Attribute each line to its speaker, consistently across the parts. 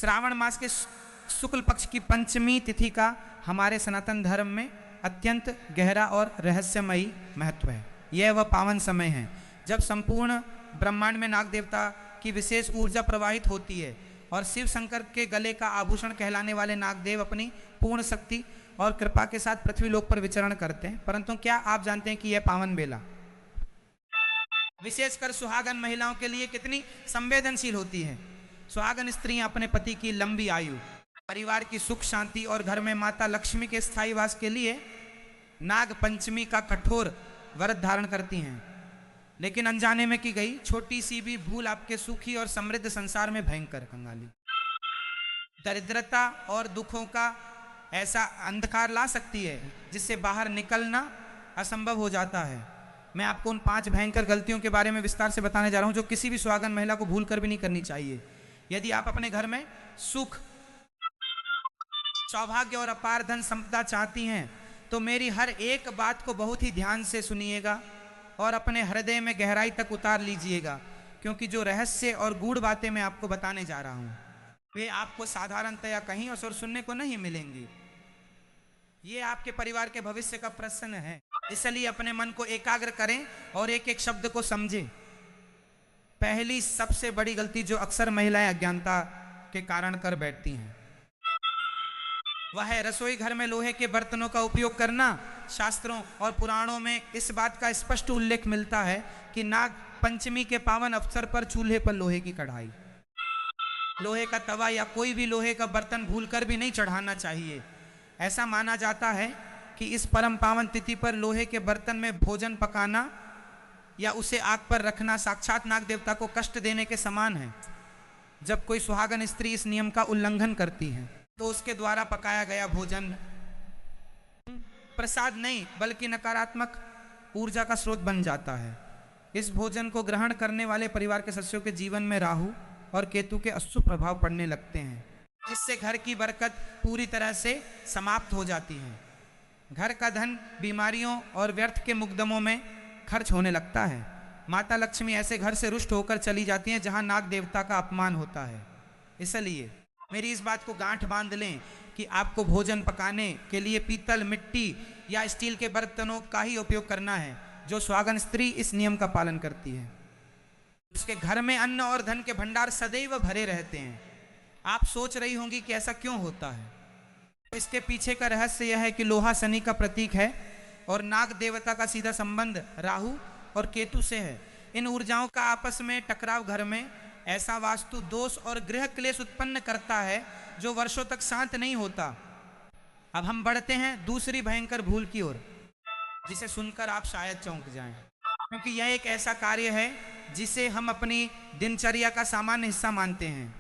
Speaker 1: श्रावण मास के शुक्ल पक्ष की पंचमी तिथि का हमारे सनातन धर्म में अत्यंत गहरा और रहस्यमयी महत्व है। यह वह पावन समय है जब संपूर्ण ब्रह्मांड में नाग देवता की विशेष ऊर्जा प्रवाहित होती है और शिव शंकर के गले का आभूषण कहलाने वाले नागदेव अपनी पूर्ण शक्ति और कृपा के साथ पृथ्वी लोक पर विचरण करते हैं। परंतु क्या आप जानते हैं कि यह पावन बेला विशेषकर सुहागन महिलाओं के लिए कितनी संवेदनशील होती है। सुहागन स्त्रियां अपने पति की लंबी आयु, परिवार की सुख शांति और घर में माता लक्ष्मी के स्थायी वास के लिए नाग पंचमी का कठोर व्रत धारण करती हैं। लेकिन अनजाने में की गई छोटी सी भी भूल आपके सुखी और समृद्ध संसार में भयंकर कंगाली, दरिद्रता और दुखों का ऐसा अंधकार ला सकती है जिससे बाहर निकलना असंभव हो जाता है। मैं आपको उन 5 भयंकर गलतियों के बारे में विस्तार से बताने जा रहा हूं जो किसी भी सुहागन महिला को भूल कर भी नहीं करनी चाहिए। यदि आप अपने घर में सुख, सौभाग्य और अपार धन संपदा चाहती हैं तो मेरी हर एक बात को बहुत ही ध्यान से सुनिएगा और अपने हृदय में गहराई तक उतार लीजिएगा, क्योंकि जो रहस्य और गूढ़ बातें मैं आपको बताने जा रहा हूं वे आपको साधारणतया कहीं और सुनने को नहीं मिलेंगी। ये आपके परिवार के भविष्य का प्रश्न है, इसलिए अपने मन को एकाग्र करें और एक एक शब्द को समझें। पहली सबसे बड़ी गलती जो अक्सर महिलाएं अज्ञानता के कारण कर बैठती हैं वह है रसोई घर में लोहे के बर्तनों का उपयोग करना। शास्त्रों और पुराणों में इस बात का स्पष्ट उल्लेख मिलता है कि नाग पंचमी के पावन अवसर पर चूल्हे पर लोहे की कढ़ाई, लोहे का तवा या कोई भी लोहे का बर्तन भूलकर भी नहीं चढ़ाना चाहिए। ऐसा माना जाता है कि इस परम पावन तिथि पर लोहे के बर्तन में भोजन पकाना या उसे आग पर रखना साक्षात नाग देवता को कष्ट देने के समान है। जब कोई सुहागन स्त्री इस नियम का उल्लंघन करती है तो उसके द्वारा पकाया गया भोजन प्रसाद नहीं बल्कि नकारात्मक ऊर्जा का स्रोत बन जाता है। इस भोजन को ग्रहण करने वाले परिवार के सदस्यों के जीवन में राहु और केतु के अशुभ प्रभाव पड़ने लगते हैं, जिससे घर की बरकत पूरी तरह से समाप्त हो जाती है। घर का धन बीमारियों और व्यर्थ के मुकदमों में खर्च होने लगता है। माता लक्ष्मी ऐसे घर से रुष्ट होकर चली जाती हैं जहां नाग देवता का अपमान होता है। इसलिए मेरी इस बात को गांठ बांध लें कि आपको भोजन पकाने के लिए पीतल, मिट्टी या स्टील के बर्तनों का ही उपयोग करना है। जो सुहागन स्त्री इस नियम का पालन करती है उसके घर में अन्न और धन के भंडार सदैव भरे रहते हैं। आप सोच रही होंगी कि ऐसा क्यों होता है। इसके पीछे का रहस्य यह है कि लोहा शनि का प्रतीक है और नाग देवता का सीधा संबंध राहु और केतु से है। इन ऊर्जाओं का आपस में टकराव घर में ऐसा वास्तु दोष और गृह क्लेश उत्पन्न करता है जो वर्षों तक शांत नहीं होता। अब हम बढ़ते हैं दूसरी भयंकर भूल की ओर, जिसे सुनकर आप शायद चौंक जाएं, क्योंकि यह एक ऐसा कार्य है जिसे हम अपनी दिनचर्या का सामान्य हिस्सा मानते हैं।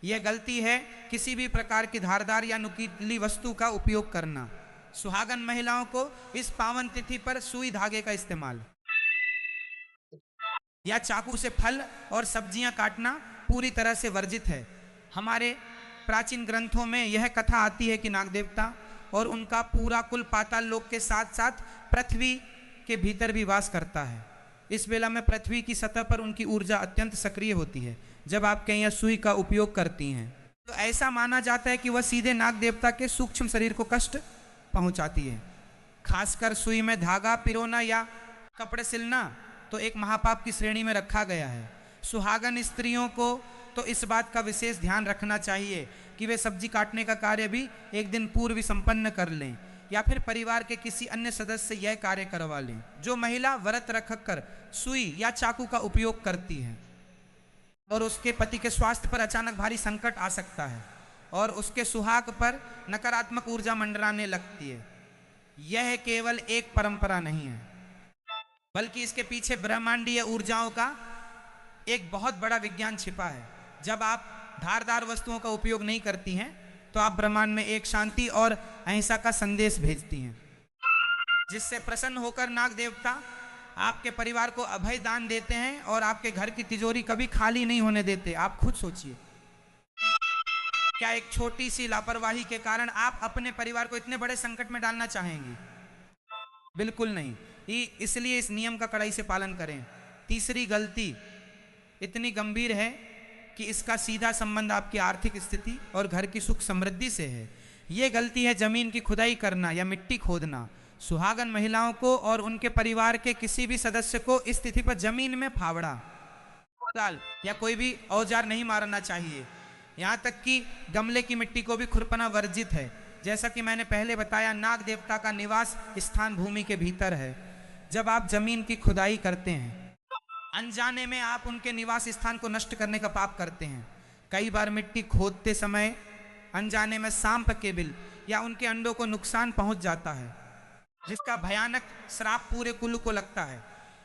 Speaker 1: यह गलती है किसी भी प्रकार की धारदार या नुकीली वस्तु का उपयोग करना। सुहागन महिलाओं को इस पावन तिथि पर सुई धागे का इस्तेमाल या चाकू से फल और सब्जियां काटना पूरी तरह से वर्जित है। हमारे प्राचीन ग्रंथों में यह कथा आती है कि नाग देवता और उनका पूरा कुल पाताल लोक के साथ साथ पृथ्वी के भीतर भी वास करता है। इस वेला में पृथ्वी की सतह पर उनकी ऊर्जा अत्यंत सक्रिय होती है। जब आप कहीं या सुई का उपयोग करती हैं तो ऐसा माना जाता है कि वह सीधे नाग देवता के सूक्ष्म शरीर को कष्ट पहुंचाती है। खासकर सुई में धागा पिरोना या कपड़े सिलना तो एक महापाप की श्रेणी में रखा गया है। सुहागन स्त्रियों को तो इस बात का विशेष ध्यान रखना चाहिए कि वे सब्जी काटने का कार्य भी एक दिन पूर्व ही संपन्न कर लें या फिर परिवार के किसी अन्य सदस्य से यह कार्य करवा लें। जो महिला व्रत रखकर सुई या चाकू का उपयोग करती है और उसके पति के स्वास्थ्य पर अचानक भारी संकट आ सकता है और उसके सुहाग पर नकारात्मक ऊर्जा मंडराने लगती है, यह केवल एक परंपरा नहीं है बल्कि इसके पीछे ब्रह्मांडीय ऊर्जाओं का एक बहुत बड़ा विज्ञान छिपा है। जब आप धारदार वस्तुओं का उपयोग नहीं करती हैं तो आप ब्रह्मांड में एक शांति और अहिंसा का संदेश भेजती हैं, जिससे प्रसन्न होकर नाग देवता आपके परिवार को अभय दान देते हैं और आपके घर की तिजोरी कभी खाली नहीं होने देते। आप खुद सोचिए, क्या एक छोटी सी लापरवाही के कारण आप अपने परिवार को इतने बड़े संकट में डालना चाहेंगी? बिल्कुल नहीं। इसलिए इस नियम का कड़ाई से पालन करें। तीसरी गलती इतनी गंभीर है कि इसका सीधा संबंध आपकी आर्थिक स्थिति और घर की सुख समृद्धि से है। ये गलती है जमीन की खुदाई करना या मिट्टी खोदना। सुहागन महिलाओं को और उनके परिवार के किसी भी सदस्य को इस तिथि पर जमीन में फावड़ा, कोदाल या कोई भी औजार नहीं मारना चाहिए। यहाँ तक कि गमले की मिट्टी को भी खुरपना वर्जित है। जैसा कि मैंने पहले बताया, नाग देवता का निवास स्थान भूमि के भीतर है। जब आप जमीन की खुदाई करते हैं, अनजाने में आप उनके निवास स्थान को नष्ट करने का पाप करते हैं। कई बार मिट्टी खोदते समय अनजाने में सांप के बिल या उनके अंडों को नुकसान पहुंच जाता है, जिसका भयानक श्राप पूरे कुल को लगता है।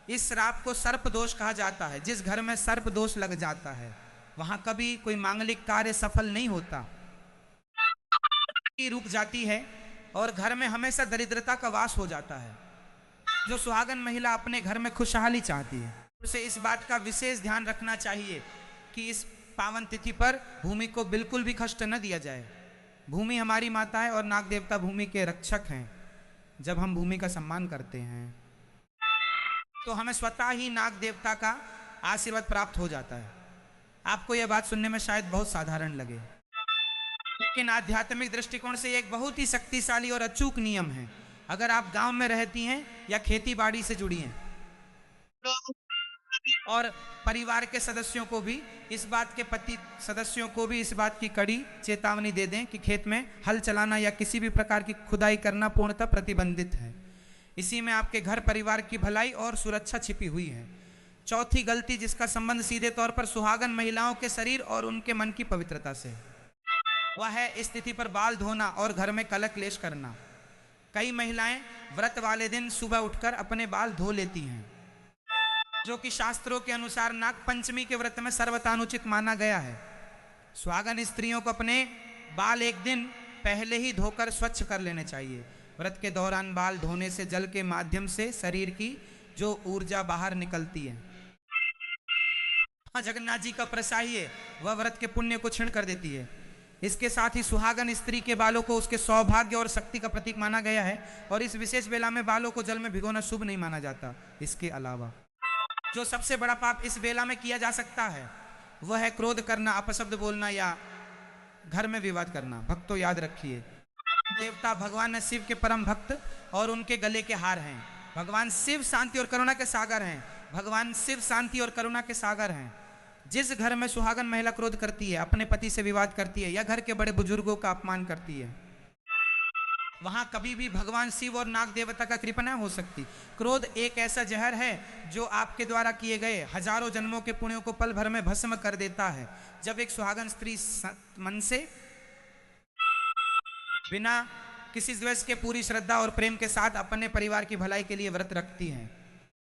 Speaker 1: इस श्राप को सर्प दोष कहा जाता है। जिस घर में सर्प दोष लग जाता है वहां कभी कोई मांगलिक कार्य सफल नहीं होता, रुक जाती है और घर में हमेशा दरिद्रता का वास हो जाता है। जो सुहागन महिला अपने घर में खुशहाली चाहती है उसे इस बात का विशेष ध्यान रखना चाहिए कि इस पावन तिथि पर भूमि को बिल्कुल भी कष्ट न दिया जाए। भूमि हमारी माता है और नाग देवता भूमि के रक्षक हैं। जब हम भूमि का सम्मान करते हैं तो हमें स्वतः ही नाग देवता का आशीर्वाद प्राप्त हो जाता है। आपको यह बात सुनने में शायद बहुत साधारण लगे, लेकिन आध्यात्मिक दृष्टिकोण से एक बहुत ही शक्तिशाली और अचूक नियम है। अगर आप गांव में रहती हैं या खेती बाड़ी से जुड़ी हैं और परिवार के सदस्यों को भी इस बात के पति सदस्यों को भी इस बात की कड़ी चेतावनी दे दें कि खेत में हल चलाना या किसी भी प्रकार की खुदाई करना पूर्णतः प्रतिबंधित है। इसी में आपके घर परिवार की भलाई और सुरक्षा छिपी हुई है। चौथी गलती, जिसका संबंध सीधे तौर पर सुहागन महिलाओं के शरीर और उनके मन की पवित्रता से, वह है इस तिथि पर बाल धोना और घर में कलह क्लेश करना। कई महिलाएं व्रत वाले दिन सुबह उठकर अपने बाल धो लेती हैं, जो कि शास्त्रों के अनुसार नाग पंचमी के व्रत में सर्वतानुचित माना गया है। सुहागन स्त्रियों को अपने बाल एक दिन पहले ही धोकर स्वच्छ कर लेने चाहिए। व्रत के दौरान बाल धोने से जल के माध्यम से शरीर की जो ऊर्जा बाहर निकलती है, जगन्नाथ जी का प्रसाद है, वह व्रत के पुण्य को क्षीण कर देती है। इसके साथ ही सुहागन स्त्री के बालों को उसके सौभाग्य और शक्ति का प्रतीक माना गया है और इस विशेष बेला में बालों को जल में भिगोना शुभ नहीं माना जाता। इसके अलावा जो सबसे बड़ा पाप इस बेला में किया जा सकता है वह है क्रोध करना, अपशब्द बोलना या घर में विवाद करना। भक्तों याद रखिए, देवता भगवान शिव के परम भक्त और उनके गले के हार हैं। भगवान शिव शांति और करुणा के सागर हैं। भगवान शिव शांति और करुणा के सागर हैं। जिस घर में सुहागन महिला क्रोध करती है, अपने पति से विवाद करती है या घर के बड़े बुजुर्गों का अपमान करती है, वहां कभी भी भगवान शिव और नाग देवता का कृपा न हो सकती। क्रोध एक ऐसा जहर है जो आपके द्वारा किए गए हजारों जन्मों के पुण्यों को पल भर में भस्म कर देता है। जब एक सुहागन स्त्री मन से बिना किसी द्वेष के पूरी श्रद्धा और प्रेम के साथ अपने परिवार की भलाई के लिए व्रत रखती है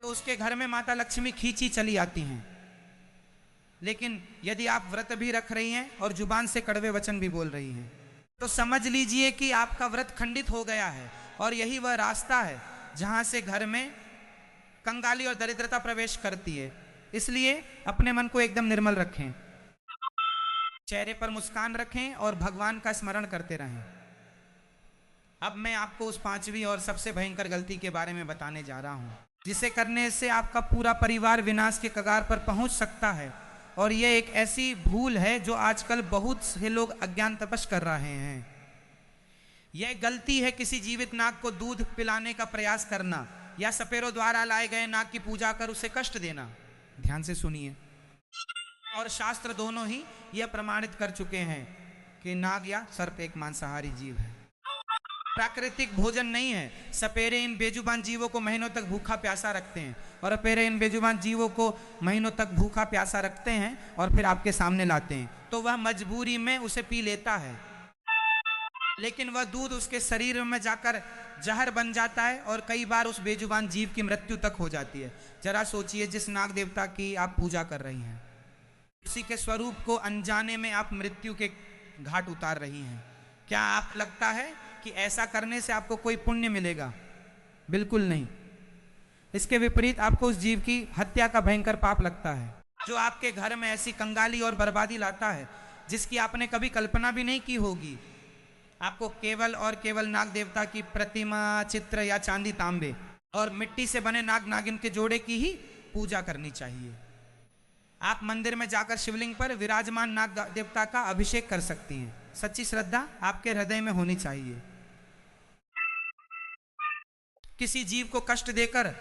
Speaker 1: तो उसके घर में माता लक्ष्मी खींची चली आती हैं। लेकिन यदि आप व्रत भी रख रही हैं और जुबान से कड़वे वचन भी बोल रही हैं तो समझ लीजिए कि आपका व्रत खंडित हो गया है और यही वह रास्ता है जहां से घर में कंगाली और दरिद्रता प्रवेश करती है। इसलिए अपने मन को एकदम निर्मल रखें, चेहरे पर मुस्कान रखें और भगवान का स्मरण करते रहें। अब मैं आपको उस पांचवी और सबसे भयंकर गलती के बारे में बताने जा रहा हूं, जिसे करने से आपका पूरा परिवार विनाश के कगार पर पहुंच सकता है। और यह एक ऐसी भूल है जो आजकल बहुत से लोग अज्ञानतवश कर रहे हैं। यह गलती है किसी जीवित नाग को दूध पिलाने का प्रयास करना या सपेरों द्वारा लाए गए नाग की पूजा कर उसे कष्ट देना। ध्यान से सुनिए, और शास्त्र दोनों ही यह प्रमाणित कर चुके हैं कि नाग या सर्प एक मांसाहारी जीव है, प्राकृतिक भोजन नहीं है। सपेरे इन बेजुबान जीवों को महीनों तक भूखा प्यासा रखते हैं और अपेरे इन बेजुबान जीवों को महीनों तक भूखा प्यासा रखते हैं और फिर आपके सामने लाते हैं तो वह मजबूरी में उसे पी लेता है, लेकिन वह दूध उसके शरीर में जाकर जहर बन जाता है और कई बार उस बेजुबान जीव की मृत्यु तक हो जाती है। जरा सोचिए, जिस नाग देवता की आप पूजा कर रही हैं उसी के स्वरूप को अनजाने में आप मृत्यु के घाट उतार रही हैं। क्या आप लगता है कि ऐसा करने से आपको कोई पुण्य मिलेगा? बिल्कुल नहीं। इसके विपरीत आपको उस जीव की हत्या का भयंकर पाप लगता है, जो आपके घर में ऐसी कंगाली और बर्बादी लाता है जिसकी आपने कभी कल्पना भी नहीं की होगी। आपको केवल और केवल नाग देवता की प्रतिमा, चित्र या चांदी, तांबे और मिट्टी से बने नाग नागिन के जोड़े की ही पूजा करनी चाहिए। आप मंदिर में जाकर शिवलिंग पर विराजमान नाग देवता का अभिषेक कर सकती हैं। सच्ची श्रद्धा आपके हृदय में होनी चाहिए। किसी जीव को कष्ट देकर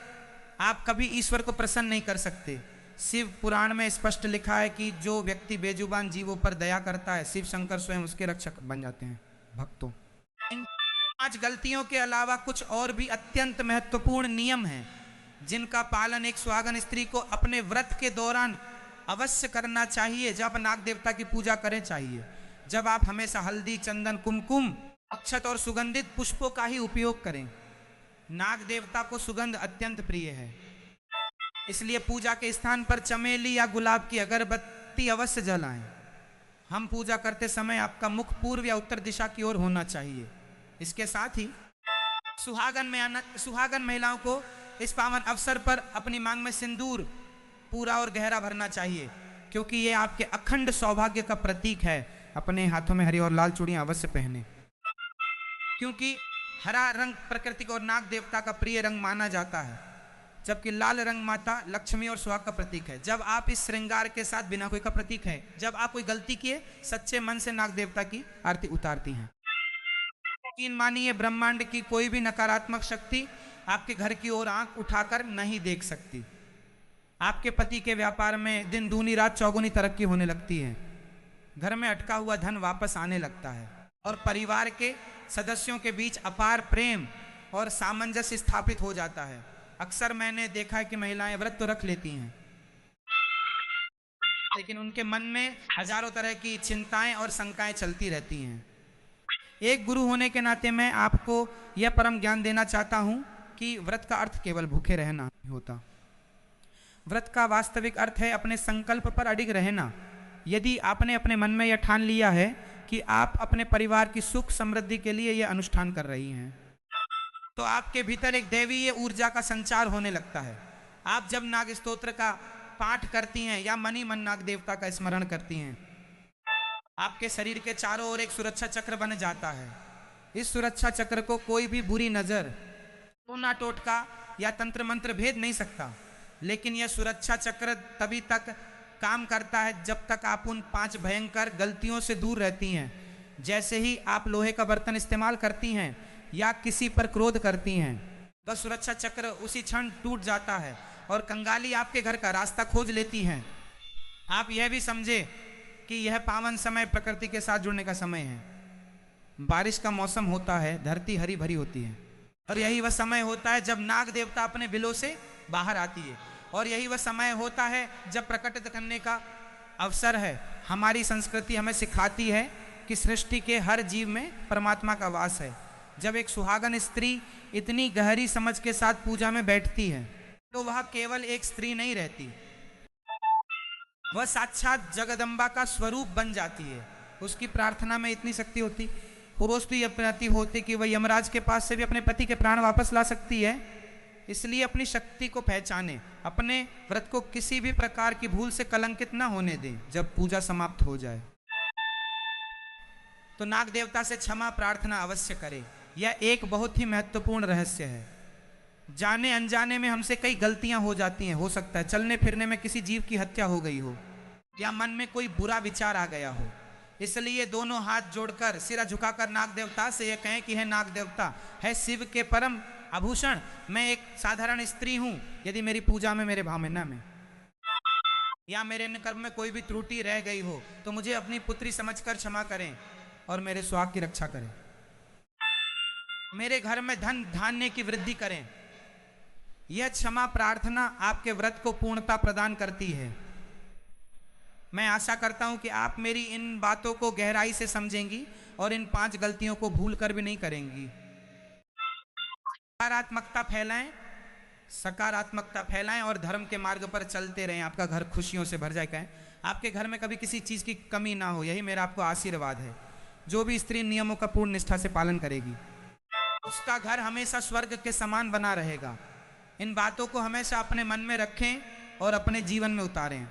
Speaker 1: आप कभी ईश्वर को प्रसन्न नहीं कर सकते। शिव पुराण में स्पष्ट लिखा है कि जो व्यक्ति बेजुबान जीवों पर दया करता है, शिव शंकर स्वयं उसके रक्षक बन जाते हैं भक्तों। इन 5 गलतियों के अलावा कुछ और भी अत्यंत महत्वपूर्ण नियम हैं जिनका पालन एक सुहागन स्त्री को अपने व्रत के दौरान अवश्य करना चाहिए। जब नाग देवता की पूजा करें चाहिए, जब आप हमेशा हल्दी, चंदन, कुमकुम, अक्षत और सुगंधित पुष्पों का ही उपयोग करें। नाग देवता को सुगंध अत्यंत प्रिय है, इसलिए पूजा के स्थान पर चमेली या गुलाब की अगरबत्ती अवश्य जलाएं। हम पूजा करते समय आपका मुख पूर्व या उत्तर दिशा की ओर होना चाहिए। इसके साथ ही सुहागन महिलाओं को इस पावन अवसर पर अपनी मांग में सिंदूर पूरा और गहरा भरना चाहिए, क्योंकि ये आपके अखंड सौभाग्य का प्रतीक है। अपने हाथों में हरी और लाल चूड़ियां अवश्य पहने, क्योंकि हरा रंग प्रकृति और नाग देवता का प्रिय रंग माना जाता है, जबकि लाल रंग माता लक्ष्मी और सुहाग का प्रतीक है। जब आप इस श्रृंगार के साथ बिना कोई का प्रतीक है, जब आप कोई गलती किए सच्चे मन से नाग देवता की आरती उतारती हैं। यकीन मानिए, ब्रह्मांड की कोई भी नकारात्मक शक्ति आपके घर की ओर आंख उठाकर नहीं देख सकती। आपके पति के व्यापार में दिन दूनी रात चौगुनी तरक्की होने लगती है, घर में अटका हुआ धन वापस आने लगता है और परिवार के सदस्यों के बीच अपार प्रेम और सामंजस्य स्थापित हो जाता है। अक्सर मैंने देखा है कि महिलाएं व्रत तो रख लेती हैं, लेकिन उनके मन में हजारों तरह की चिंताएं और शंकाएं चलती रहती हैं। एक गुरु होने के नाते मैं आपको यह परम ज्ञान देना चाहता हूं कि व्रत का अर्थ केवल भूखे रहना नहीं होता। व्रत का वास्तविक अर्थ है अपने संकल्प पर अडिग रहना। यदि आपने अपने मन में यह ठान लिया है कि आप अपने परिवार की सुख समृद्धि के लिए यह अनुष्ठान कर रही हैं, तो आपके भीतर एक दैवीय ऊर्जा का संचार होने लगता है। आप जब नाग स्तोत्र का पाठ करती हैं या मन ही मन नाग देवता का स्मरण करती हैं, आपके शरीर के चारों ओर एक सुरक्षा चक्र बन जाता है। इस सुरक्षा चक्र को कोई भी बुरी नजर, टोना टोटका या तंत्र मंत्र भेद नहीं सकता। लेकिन यह सुरक्षा चक्र तभी तक काम करता है जब तक आप उन 5 भयंकर गलतियों से दूर रहती हैं। जैसे ही आप लोहे का बर्तन इस्तेमाल करती हैं या किसी पर क्रोध करती हैं, वह सुरक्षा चक्र उसी क्षण टूट जाता है और कंगाली आपके घर का रास्ता खोज लेती हैं। आप यह भी समझे कि यह पावन समय प्रकृति के साथ जुड़ने का समय है। बारिश का मौसम होता है, धरती हरी भरी होती है, और यही वह समय होता है जब नाग देवता अपने बिलों से बाहर आती है, और यही वह समय होता है जब प्रकटित करने का अवसर है। हमारी संस्कृति हमें सिखाती है कि सृष्टि के हर जीव में परमात्मा का वास है। जब एक सुहागन स्त्री इतनी गहरी समझ के साथ पूजा में बैठती है, तो वह केवल एक स्त्री नहीं रहती, वह साक्षात जगदम्बा का स्वरूप बन जाती है। उसकी प्रार्थना में इतनी शक्ति होती, पुरुष तो यह प्रति होती कि वह यमराज के पास से भी अपने पति के प्राण वापस ला सकती है। इसलिए अपनी शक्ति को पहचाने, अपने व्रत को किसी भी प्रकार की भूल से कलंकित न होने दें। जब पूजा समाप्त हो जाए तो नाग देवता से क्षमा प्रार्थना अवश्य करें। यह एक बहुत ही महत्वपूर्ण रहस्य है। जाने अनजाने में हमसे कई गलतियां हो जाती हैं। हो सकता है चलने फिरने में किसी जीव की हत्या हो गई हो या मन में कोई बुरा विचार आ गया हो। इसलिए दोनों हाथ जोड़कर सिरा झुकाकर नाग देवता से यह कहें कि है नाग देवता, है शिव के परम आभूषण, मैं एक साधारण स्त्री हूं। यदि मेरी पूजा में, मेरे भावना में या मेरे कर्म में कोई भी त्रुटि रह गई हो तो मुझे अपनी पुत्री समझकर क्षमा करें और मेरे सुहाग की रक्षा करें। मेरे घर में धन धान्य की वृद्धि करें। यह क्षमा प्रार्थना आपके व्रत को पूर्णता प्रदान करती है। मैं आशा करता हूं कि आप मेरी इन बातों को गहराई से समझेंगी और इन 5 गलतियों को भूल कर भी नहीं करेंगी। सकारात्मकता फैलाएं और धर्म के मार्ग पर चलते रहें। आपका घर खुशियों से भर जाए। कहें आपके घर में कभी किसी चीज़ की कमी ना हो, यही मेरा आपको आशीर्वाद है। जो भी स्त्री नियमों का पूर्ण निष्ठा से पालन करेगी, उसका घर हमेशा स्वर्ग के समान बना रहेगा। इन बातों को हमेशा अपने मन में रखें और अपने जीवन में उतारें।